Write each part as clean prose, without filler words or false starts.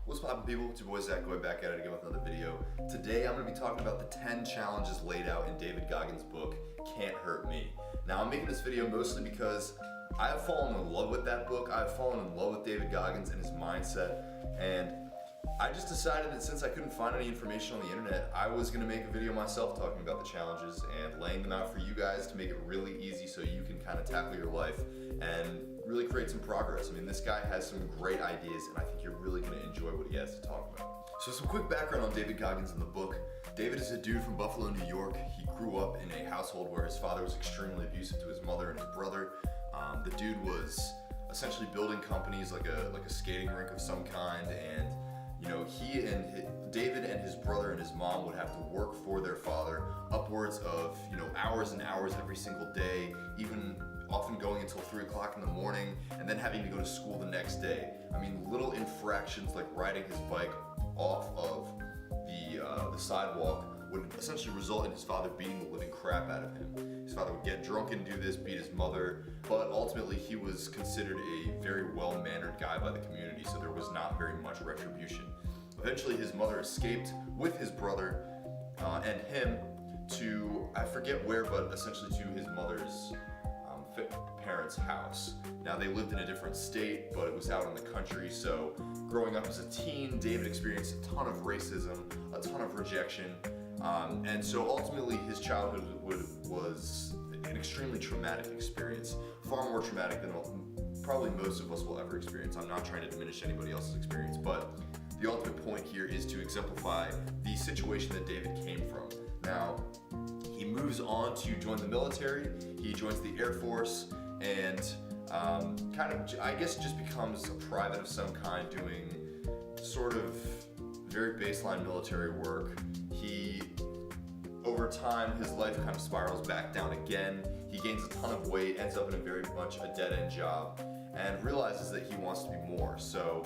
What's poppin', people? It's your boy Zach going back at it again with another video. Today I'm going to be talking about the 10 challenges laid out in David Goggins' book, Can't Hurt Me. Now I'm making this video mostly because I have fallen in love with that book. I have fallen in love with David Goggins and his mindset, and I just decided that since I couldn't find any information on the internet, I was going to make a video myself talking about the challenges and laying them out for you guys to make it really easy so you can kind of tackle your life and really create some progress. I mean, this guy has some great ideas and I think you're really going to enjoy what he has to talk about. So some quick background on David Goggins in the book. David is a dude from Buffalo, New York. He grew up in a household where his father was extremely abusive to his mother and his brother. The dude was essentially building companies like a skating rink of some kind, and you know, David and his brother and his mom would have to work for their father upwards of, you know, hours and hours every single day, even often going until 3 o'clock in the morning and then having to go to school the next day. I mean, little infractions like riding his bike off of the sidewalk would essentially result in his father beating the living crap out of him. His father would get drunk and do this, beat his mother, but ultimately he was considered a very well-mannered guy by the community, so there was not very much retribution. Eventually his mother escaped with his brother and him to, I forget where, but essentially to his mother's parents' house. Now they lived in a different state, but it was out in the country, so growing up as a teen, David experienced a ton of racism, a ton of rejection, and so ultimately his childhood was an extremely traumatic experience, far more traumatic than probably most of us will ever experience. I'm not trying to diminish anybody else's experience, but the ultimate point here is to exemplify the situation that David came from. Now, he moves on to join the military, he joins the Air Force, and kind of, I guess, just becomes a private of some kind doing sort of very baseline military work. Over time, his life kind of spirals back down again. He gains a ton of weight, ends up in a very much a dead-end job, and realizes that he wants to be more. So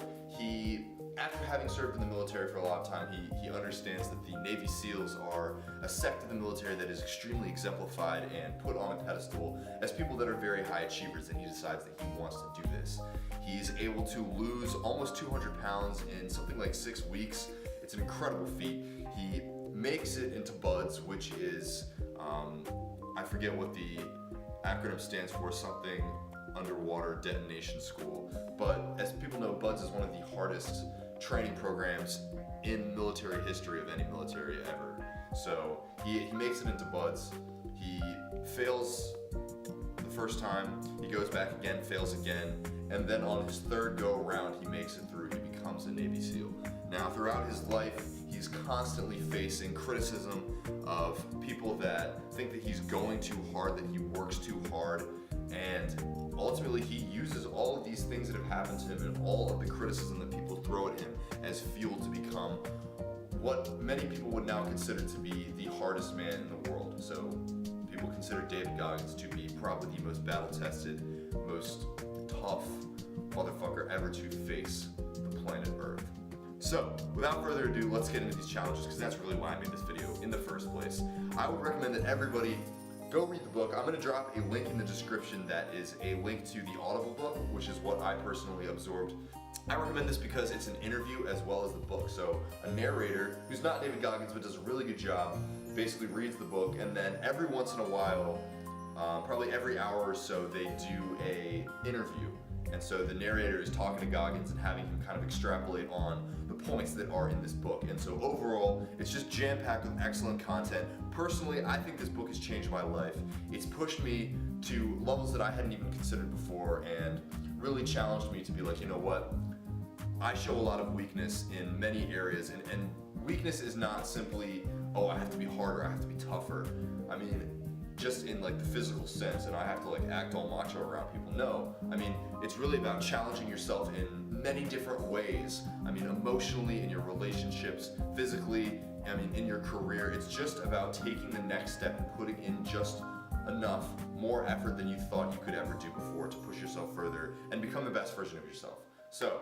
after having served in the military for a long time, he understands that the Navy SEALs are a sect of the military that is extremely exemplified and put on a pedestal as people that are very high achievers, and he decides that he wants to do this. He's able to lose almost 200 pounds in something like 6 weeks. It's an incredible feat. He makes it into BUDS, which is, I forget what the acronym stands for, something underwater detonation school. But as people know, BUDS is one of the hardest training programs in military history of any military ever. So he makes it into BUDS. He fails the first time, he goes back again, fails again, and then on his third go around, he makes it through, he becomes a Navy SEAL. Now, throughout his life, he's constantly facing criticism of people that think that he's going too hard, that he works too hard, and ultimately he uses all of these things that have happened to him and all of the criticism that people throw at him as fuel to become what many people would now consider to be the hardest man in the world. So people consider David Goggins to be probably the most battle-tested, most tough motherfucker ever to face the planet Earth. So, without further ado, let's get into these challenges, because that's really why I made this video in the first place. I would recommend that everybody go read the book. I'm going to drop a link in the description that is a link to the Audible book, which is what I personally absorbed. I recommend this because it's an interview as well as the book. So a narrator, who's not David Goggins but does a really good job, basically reads the book, and then every once in a while, probably every hour or so, they do a interview. And so the narrator is talking to Goggins and having him kind of extrapolate on the points that are in this book. And so overall, it's just jam-packed with excellent content. Personally, I think this book has changed my life. It's pushed me to levels that I hadn't even considered before and really challenged me to be like, you know what? I show a lot of weakness in many areas, and weakness is not simply, oh, I have to be harder, I have to be tougher. I mean, just in like the physical sense, and I have to like act all macho around people. No, I mean, it's really about challenging yourself in many different ways. I mean, emotionally, in your relationships, physically, I mean, in your career. It's just about taking the next step and putting in just enough more effort than you thought you could ever do before to push yourself further and become the best version of yourself. So,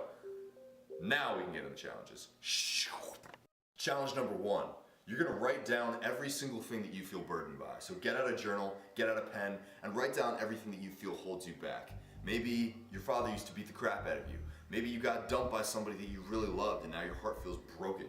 now we can get into the challenges. Challenge number 1. You're going to write down every single thing that you feel burdened by. So get out a journal, get out a pen, and write down everything that you feel holds you back. Maybe your father used to beat the crap out of you. Maybe you got dumped by somebody that you really loved and now your heart feels broken.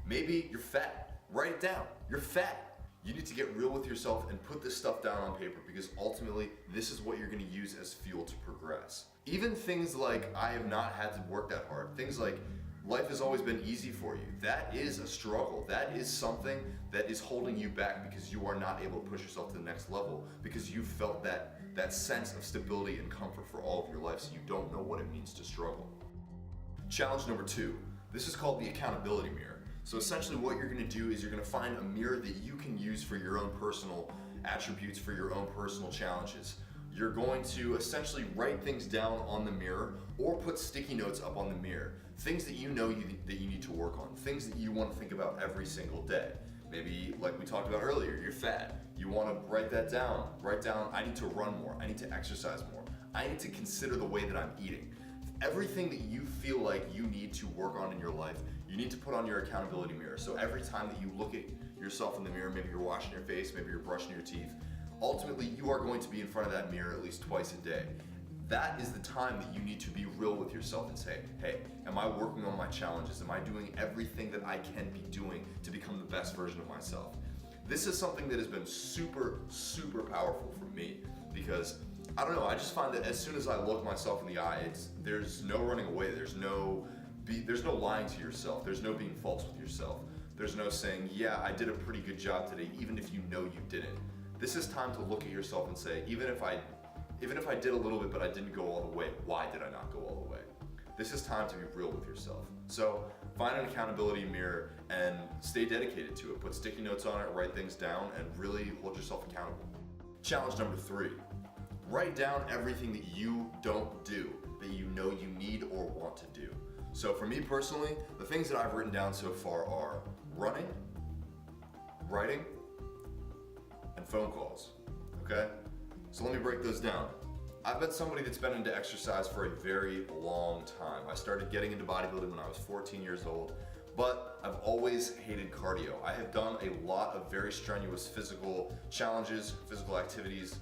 Maybe you're fat. Write it down. You're fat. You need to get real with yourself and put this stuff down on paper, because ultimately this is what you're going to use as fuel to progress. Even things like, I have not had to work that hard. Things like, life has always been easy for you. That is a struggle. That is something that is holding you back, because you are not able to push yourself to the next level, because you felt that sense of stability and comfort for all of your life, so you don't know what it means to struggle. Challenge number 2. This is called the accountability mirror. So essentially what you're going to do is you're going to find a mirror that you can use for your own personal attributes, for your own personal challenges. You're going to essentially write things down on the mirror or put sticky notes up on the mirror. Things that you know that you need to work on. Things that you want to think about every single day. Maybe, like we talked about earlier, you're fat. You want to write that down. Write down, I need to run more. I need to exercise more. I need to consider the way that I'm eating. Everything that you feel like you need to work on in your life, you need to put on your accountability mirror. So every time that you look at yourself in the mirror, maybe you're washing your face, maybe you're brushing your teeth, ultimately you are going to be in front of that mirror at least twice a day. That is the time that you need to be real with yourself and say, hey, am I working on my challenges? Am I doing everything that I can be doing to become the best version of myself? This is something that has been super, super powerful for me, because I don't know, I just find that as soon as I look myself in the eye, there's no running away, there's no lying to yourself, there's no being false with yourself, there's no saying, yeah, I did a pretty good job today, even if you know you didn't. This is time to look at yourself and say, even if I did a little bit but I didn't go all the way, why did I not go all the way? This is time to be real with yourself. So find an accountability mirror and stay dedicated to it. Put sticky notes on it, write things down, and really hold yourself accountable. Challenge number 3. Write down everything that you don't do, that you know you need or want to do. So for me personally, the things that I've written down so far are running, writing, and phone calls, okay? So let me break those down. I've been somebody that's been into exercise for a very long time. I started getting into bodybuilding when I was 14 years old, but I've always hated cardio. I have done a lot of very strenuous physical challenges, physical activities,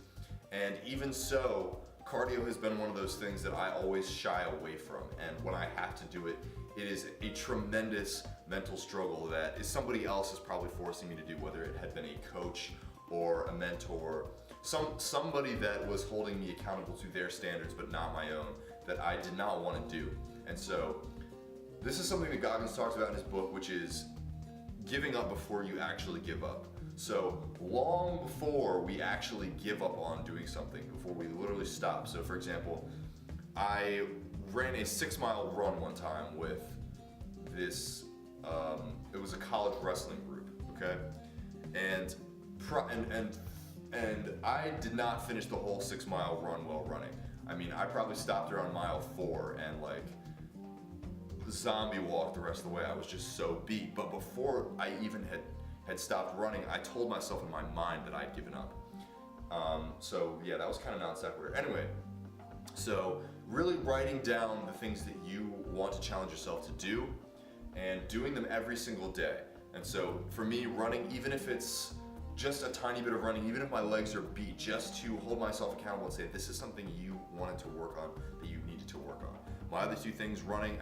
and even so, cardio has been one of those things that I always shy away from. And when I have to do it, it is a tremendous mental struggle that is somebody else is probably forcing me to do, whether it had been a coach or a mentor, somebody that was holding me accountable to their standards but not my own, that I did not want to do. And so this is something that Goggins talks about in his book, which is giving up before you actually give up. So long before we actually give up on doing something, before we literally stop. So for example, I ran a 6-mile run one time with this, it was a college wrestling group, okay? And I did not finish the whole 6-mile run while running. I mean, I probably stopped around mile 4 and like zombie walked the rest of the way. I was just so beat. But before I even had stopped running, I told myself in my mind that I'd given up. So yeah, that was kind of non sequitur. Anyway, so really writing down the things that you want to challenge yourself to do and doing them every single day. And so for me, running, even if it's just a tiny bit of running, even if my legs are beat, just to hold myself accountable and say, this is something you wanted to work on, that you needed to work on. My other 2 things, writing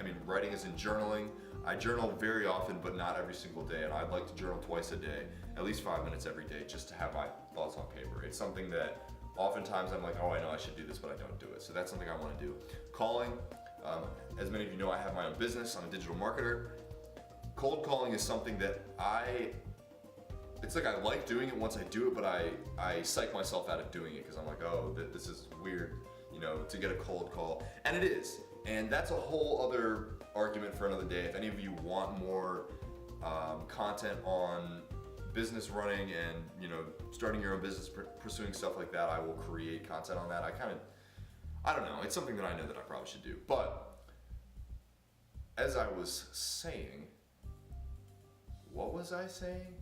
is in journaling. I journal very often, but not every single day, and I'd like to journal twice a day, at least 5 minutes every day, just to have my thoughts on paper. It's something that oftentimes I'm like, oh, I know I should do this, but I don't do it. So that's something I want to do. Calling, as many of you know, I have my own business. I'm a digital marketer. Cold calling is something that it's like I like doing it once I do it, but I psych myself out of doing it because I'm like, oh, this is weird, to get a cold call. And it is. And that's a whole other argument for another day. If any of you want more content on business running and starting your own business, pursuing stuff like that, I will create content on that. I don't know, it's something that I know that I probably should do. But as I was saying, what was I saying?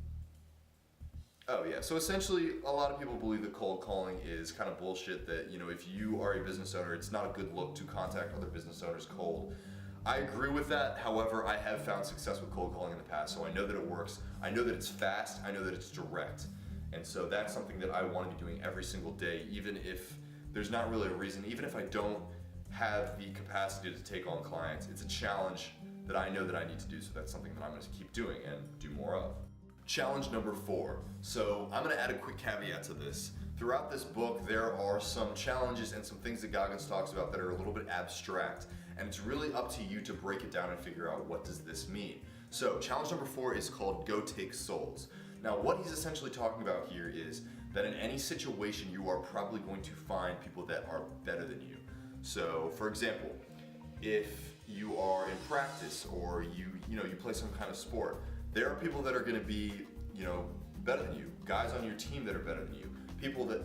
Oh yeah, so essentially a lot of people believe that cold calling is kind of bullshit, that if you are a business owner, it's not a good look to contact other business owners cold. I agree with that. However, I have found success with cold calling in the past, so I know that it works. I know that it's fast. I know that it's direct. And so that's something that I want to be doing every single day, even if there's not really a reason, even if I don't have the capacity to take on clients. It's a challenge that I know that I need to do, so that's something that I'm going to keep doing and do more of. Challenge number 4. So I'm going to add a quick caveat to this. Throughout this book, there are some challenges and some things that Goggins talks about that are a little bit abstract, and it's really up to you to break it down and figure out what does this mean. So challenge number 4 is called Go Take Souls. Now what he's essentially talking about here is that in any situation you are probably going to find people that are better than you. So for example, if you are in practice or you play some kind of sport, there are people that are going to be better than you, guys on your team that are better than you,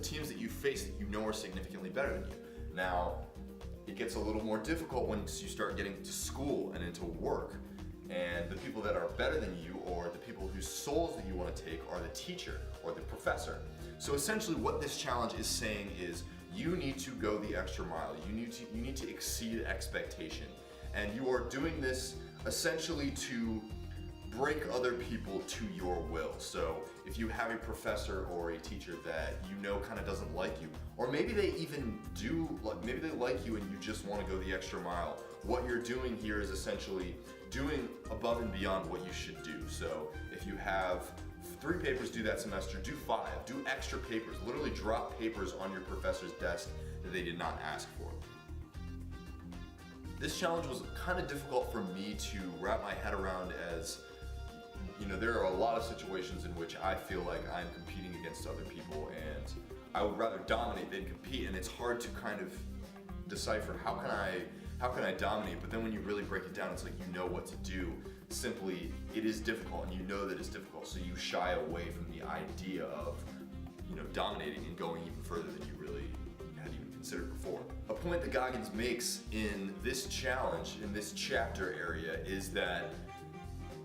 teams that you face that you know are significantly better than you. Now it gets a little more difficult once you start getting to school and into work, and the people that are better than you, or the people whose souls that you want to take, are the teacher or the professor. So essentially what this challenge is saying is you need to go the extra mile. You need to exceed expectation. And you are doing this essentially to break other people to your will. So if you have a professor or a teacher that you know kind of doesn't like you, or maybe they even do, maybe they like you and you just want to go the extra mile, what you're doing here is essentially doing above and beyond what you should do. So if you have 3 papers due that semester, do 5, do extra papers, literally drop papers on your professor's desk that they did not ask for. This challenge was kind of difficult for me to wrap my head around, as there are a lot of situations in which I feel like I'm competing against other people and I would rather dominate than compete, and it's hard to kind of decipher how can I dominate, but then when you really break it down, it's like you know what to do. Simply, it is difficult and you know that it's difficult, so you shy away from the idea of dominating and going even further than you really had even considered before. A point that Goggins makes in this challenge, in this chapter area, is that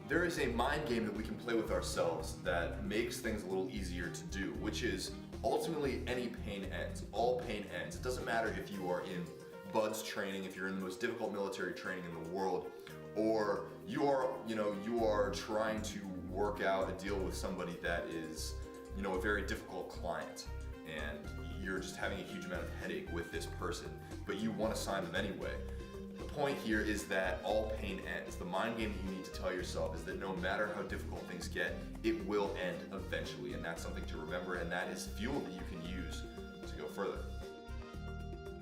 there is a mind game that we can play with ourselves that makes things a little easier to do, which is ultimately any pain ends. All pain ends. It doesn't matter if you are in BUD/S training, if you're in the most difficult military training in the world, or you are trying to work out a deal with somebody that is a very difficult client, and you're just having a huge amount of headache with this person, but you want to sign them anyway. The point here is that all pain ends. The mind game that you need to tell yourself is that no matter how difficult things get, it will end eventually, and that's something to remember, and that is fuel that you can use to go further.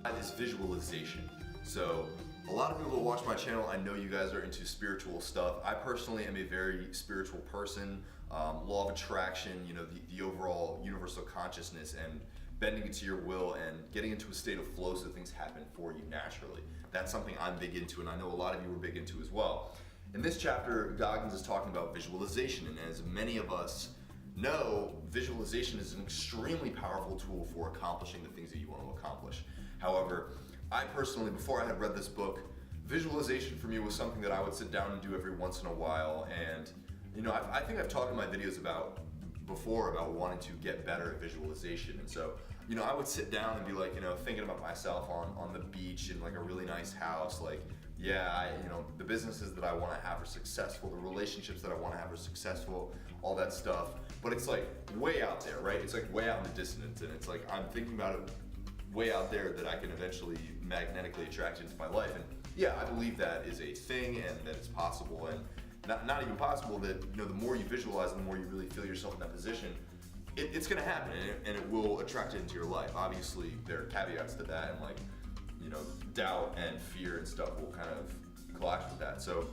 That is visualization. So a lot of people that watch my channel, I know you guys are into spiritual stuff. I personally am a very spiritual person. Law of attraction, the overall universal consciousness, and bending it to your will and getting into a state of flow so things happen for you naturally. That's something I'm big into, and I know a lot of you are big into as well. In this chapter, Goggins is talking about visualization, and as many of us know, visualization is an extremely powerful tool for accomplishing the things that you want to accomplish. However, I personally, before I had read this book, visualization for me was something that I would sit down and do every once in a while, and I think I've talked in my videos before about wanting to get better at visualization, and so I would sit down and be like, thinking about myself on the beach in like a really nice house, like, yeah, the businesses that I want to have are successful, the relationships that I want to have are successful, all that stuff. But it's like way out there, right? It's like way out in the distance, and it's like I'm thinking about it way out there that I can eventually magnetically attract into my life. And yeah, I believe that is a thing and that it's possible, and not even possible that the more you visualize and the more you really feel yourself in that position, it's gonna happen, and it will attract it into your life. Obviously, there are caveats to that, and like, doubt and fear and stuff will kind of clash with that. So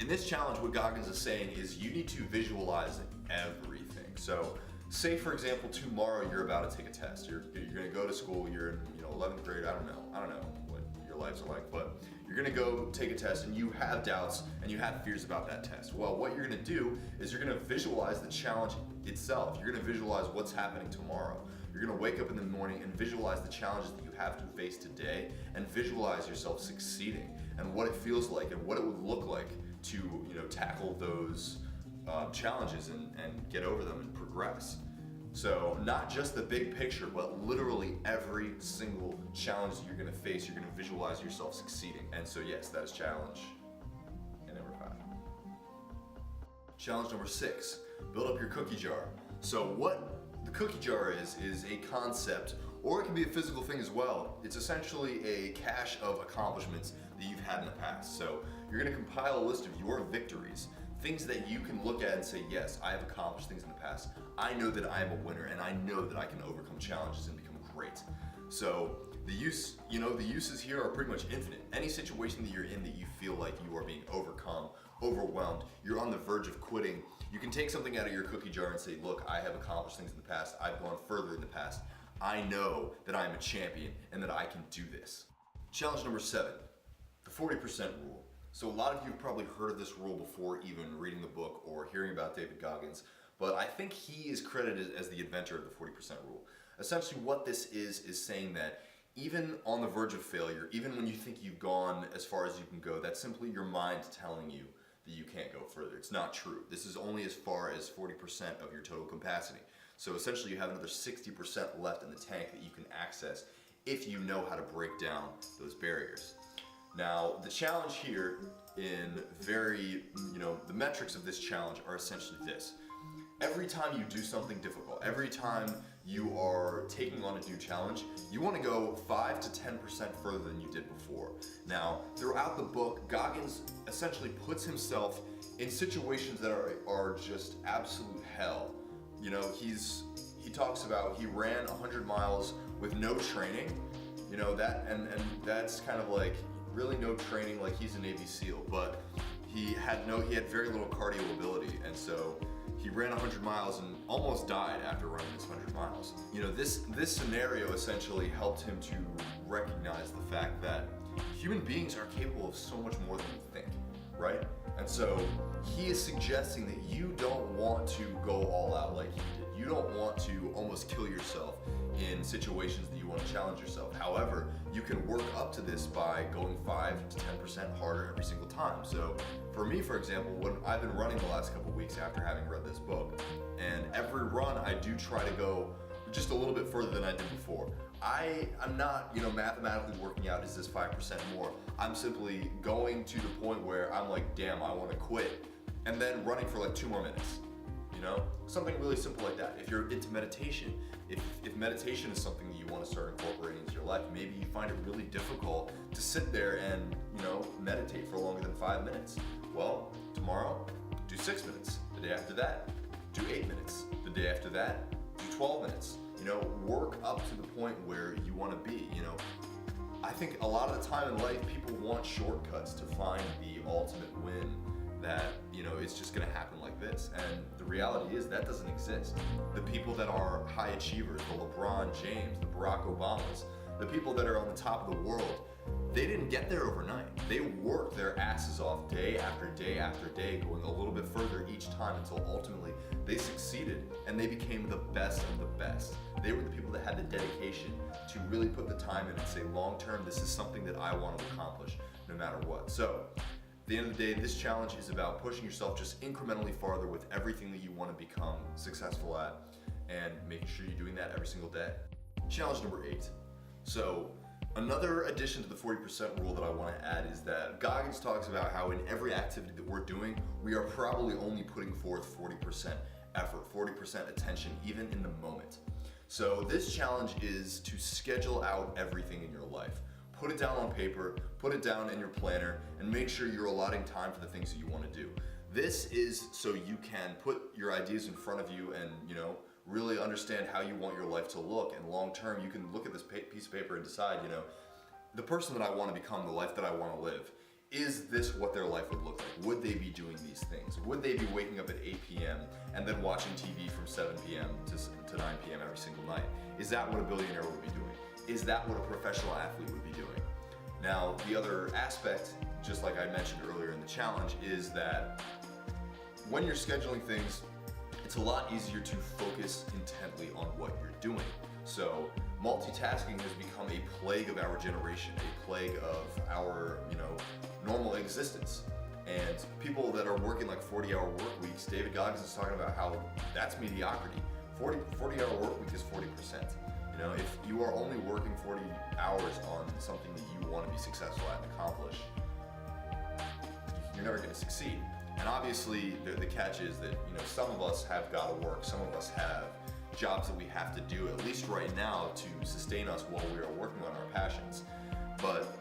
in this challenge, what Goggins is saying is you need to visualize everything. So say, for example, tomorrow you're about to take a test. You're gonna go to school, you're in 11th grade, I don't know what your lives are like, but you're gonna go take a test and you have doubts and you have fears about that test. Well, what you're gonna do is you're gonna visualize the challenge itself. You're gonna visualize what's happening tomorrow. You're gonna wake up in the morning and visualize the challenges that you have to face today, and visualize yourself succeeding and what it feels like and what it would look like to tackle those challenges and get over them and progress. So not just the big picture, but literally every single challenge that you're gonna face, you're gonna visualize yourself succeeding. And so yes, that is challenge number 5. Challenge number 6, build up your cookie jar. So what the cookie jar is a concept or it can be a physical thing as well. It's essentially a cache of accomplishments that you've had in the past. So you're gonna compile a list of your victories, things that you can look at and say, yes, I have accomplished things in the past. I know that I am a winner, and I know that I can overcome challenges and become great. So the uses here are pretty much infinite. Any situation that you're in that you feel like you are being overcome, overwhelmed, you're on the verge of quitting, you can take something out of your cookie jar and say, look, I have accomplished things in the past. I've gone further in the past. I know that I'm a champion and that I can do this. Challenge number 7, the 40% rule. So a lot of you have probably heard of this rule before even reading the book or hearing about David Goggins, but I think he is credited as the inventor of the 40% rule. Essentially what this is saying that even on the verge of failure, even when you think you've gone as far as you can go, that's simply your mind telling you that you can't go further. It's not true. This is only as far as 40% of your total capacity. So essentially you have another 60% left in the tank that you can access if you know how to break down those barriers. Now, the challenge here in the metrics of this challenge are essentially this. Every time you do something difficult, every time you are taking on a new challenge, you want to go 5 to 10% further than you did before. Now, throughout the book, Goggins essentially puts himself in situations that are just absolute hell. You know, he talks about he ran 100 miles with no training, you know, and that's kind of like really no training, like he's a Navy SEAL, but he had very little cardio ability, and so he ran 100 miles and almost died after running this 100 miles. You know, this scenario essentially helped him to recognize the fact that human beings are capable of so much more than we think, right? And so he is suggesting that you don't want to go all out like he did. You don't want to almost kill yourself in situations that you want to challenge yourself. However, you can work up to this by going 5 to 10% harder every single time. So for me, for example, when I've been running the last couple of weeks after having read this book, and every run I do try to go just a little bit further than I did before. I'm not, mathematically working out, is this 5% more? I'm simply going to the point where I'm like, damn, I want to quit, and then running for like 2 more minutes. Something really simple like that. If you're into meditation, if meditation is something that you want to start incorporating into your life, maybe you find it really difficult to sit there and, meditate for longer than 5 minutes. Well, tomorrow, do 6 minutes. The day after that, do 8 minutes. The day after that, do 12 minutes. Work up to the point where you want to be. I think a lot of the time in life, people want shortcuts to find the ultimate win that, it's just going to happen like this. And the reality is that doesn't exist. The people that are high achievers, the LeBron James, the Barack Obamas, the people that are on the top of the world, they didn't get there overnight. They worked their asses off day after day after day, going a little bit further each time until ultimately they succeeded and they became the best of the best. They were the people that had the dedication to really put the time in and say, long term, this is something that I want to accomplish no matter what. So, at the end of the day, this challenge is about pushing yourself just incrementally farther with everything that you want to become successful at and making sure you're doing that every single day. Challenge number 8. So, another addition to the 40% rule that I want to add is that Goggins talks about how in every activity that we're doing, we are probably only putting forth 40% effort, 40% attention, even in the moment. So this challenge is to schedule out everything in your life. Put it down on paper, put it down in your planner, and make sure you're allotting time for the things that you want to do. This is so you can put your ideas in front of you and, really understand how you want your life to look. And long term, you can look at this piece of paper and decide, the person that I want to become, the life that I want to live, is this what their life would look like? Would they be doing these things? Would they be waking up at 8 p.m. and then watching TV from 7 p.m. to 9 p.m. every single night? Is that what a billionaire would be doing? Is that what a professional athlete would be doing? Now, the other aspect, just like I mentioned earlier in the challenge, is that when you're scheduling things, it's a lot easier to focus intently on what you're doing. So multitasking has become a plague of our generation, a plague of our, normal existence. And people that are working like 40-hour work weeks, David Goggins is talking about how that's mediocrity. 40-hour work week is 40%. If you are only working 40 hours on something that you want to be successful at and accomplish, you're never going to succeed. And obviously, the catch is that, some of us have got to work, some of us have, jobs that we have to do, at least right now, to sustain us while we are working on our passions. But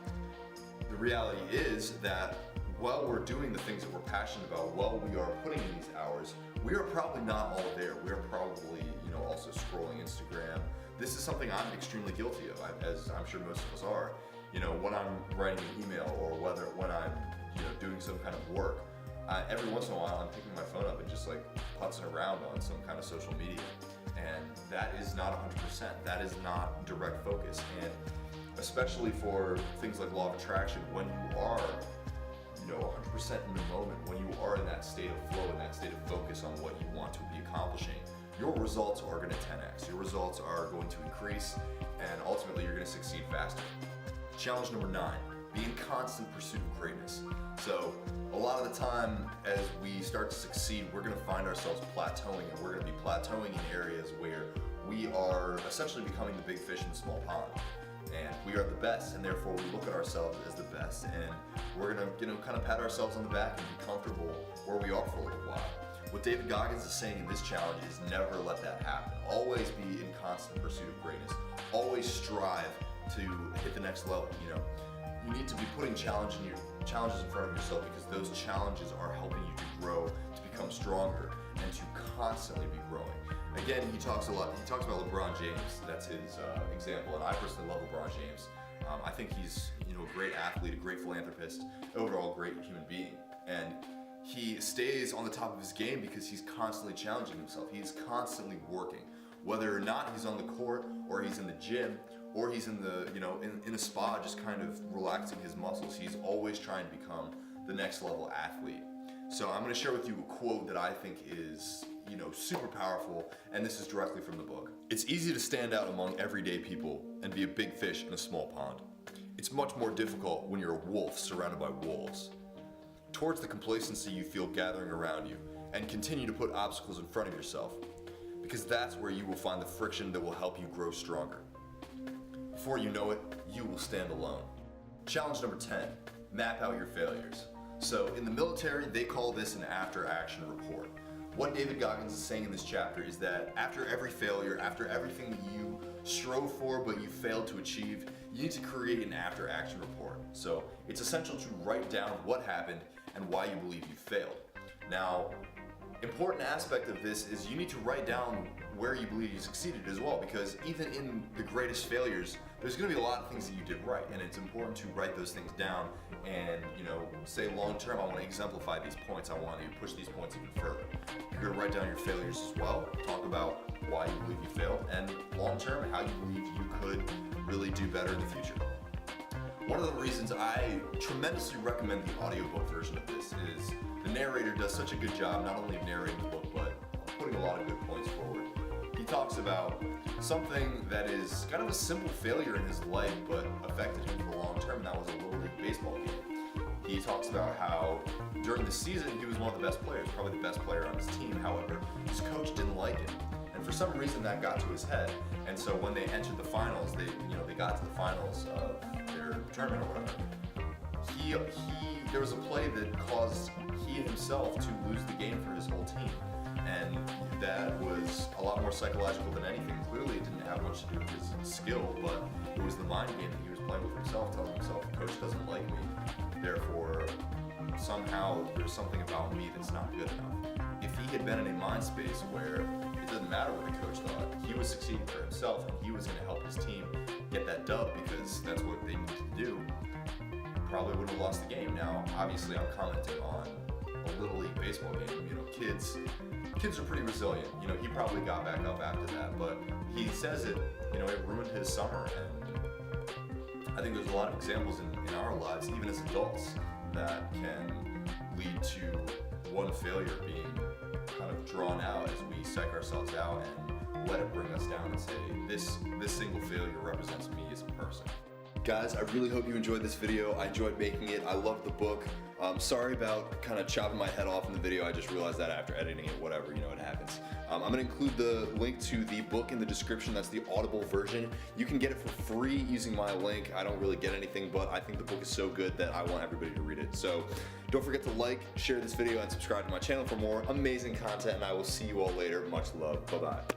the reality is that while we're doing the things that we're passionate about, while we are putting in these hours, we are probably not all there. We are probably, also scrolling Instagram. This is something I'm extremely guilty of, as I'm sure most of us are. When I'm writing an email or when I'm, doing some kind of work, every once in a while I'm picking my phone up and just like putzing around on some kind of social media. And that is not 100%. That is not direct focus. And especially for things like law of attraction, when you are 100% in the moment, when you are in that state of flow, in that state of focus on what you want to be accomplishing, your results are going to 10x. Your results are going to increase, and ultimately you're going to succeed faster. Challenge number 9, be in constant pursuit of greatness. So a lot of the time as we start to succeed, we're going to find ourselves plateauing, and we're going to be plateauing in areas where we are essentially becoming the big fish in the small pond. And we are the best, and therefore we look at ourselves as the best, and we're gonna kind of pat ourselves on the back and be comfortable where we are for a little while. What David Goggins is saying in this challenge is never let that happen. Always be in constant pursuit of greatness. Always strive to hit the next level. You need to be putting challenges in front of yourself, because those challenges are helping you to grow, to become stronger, and to constantly be growing. Again, he talks about LeBron James. That's his example, and I personally love LeBron James. I think he's a great athlete, a great philanthropist, overall great human being. And he stays on the top of his game because he's constantly challenging himself. He's constantly working, whether or not he's on the court, or he's in the gym, or he's in the in a spa just kind of relaxing his muscles. He's always trying to become the next level athlete. So I'm going to share with you a quote that I think is super powerful, and this is directly from the book. It's easy to stand out among everyday people and be a big fish in a small pond. It's much more difficult when you're a wolf surrounded by wolves. Towards the complacency you feel gathering around you, and continue to put obstacles in front of yourself, because that's where you will find the friction that will help you grow stronger. Before you know it, you will stand alone. Challenge number 10, map out your failures. So in the military, they call this an after-action report. What David Goggins is saying in this chapter is that after every failure, after everything that you strove for but you failed to achieve, you need to create an after-action report. So it's essential to write down what happened and why you believe you failed. Now, important aspect of this is you need to write down where you believe you succeeded as well, because even in the greatest failures, there's going to be a lot of things that you did right, and it's important to write those things down and say long term, I want to exemplify these points, I want to push these points even further. You're going to write down your failures as well, talk about why you believe you failed, and long term, how you believe you could really do better in the future. One of the reasons I tremendously recommend the audiobook version of this is the narrator does such a good job not only of narrating the book, but putting a lot of good points forward. He talks about something that is kind of a simple failure in his life, but affected him for the long term, and that was a Little League baseball game. He talks about how during the season he was one of the best players, probably the best player on his team. However, his coach didn't like him, and for some reason that got to his head. And so when they entered the finals, they got to the finals of their tournament or whatever. There was a play that caused he himself to lose the game for his whole team. And that was a lot more psychological than anything. Clearly it didn't have much to do with his skill, but it was the mind game that he was playing with himself, telling himself, the coach doesn't like me, therefore somehow there's something about me that's not good enough. If he had been in a mind space where it doesn't matter what the coach thought, he was succeeding for himself and he was going to help his team get that dub because that's what they needed to do, probably would have lost the game. Now, obviously I'm commenting on a Little League baseball game. Kids are pretty resilient. He probably got back up after that, but he says it ruined his summer, and I think there's a lot of examples in our lives, even as adults, that can lead to one failure being kind of drawn out as we psych ourselves out and let it bring us down and say, this single failure represents me as a person. Guys, I really hope you enjoyed this video. I enjoyed making it. I love the book. Sorry about kind of chopping my head off in the video. I just realized that after editing it, whatever, it happens. I'm going to include the link to the book in the description. That's the Audible version. You can get it for free using my link. I don't really get anything, but I think the book is so good that I want everybody to read it. So don't forget to like, share this video, and subscribe to my channel for more amazing content, and I will see you all later. Much love. Bye-bye.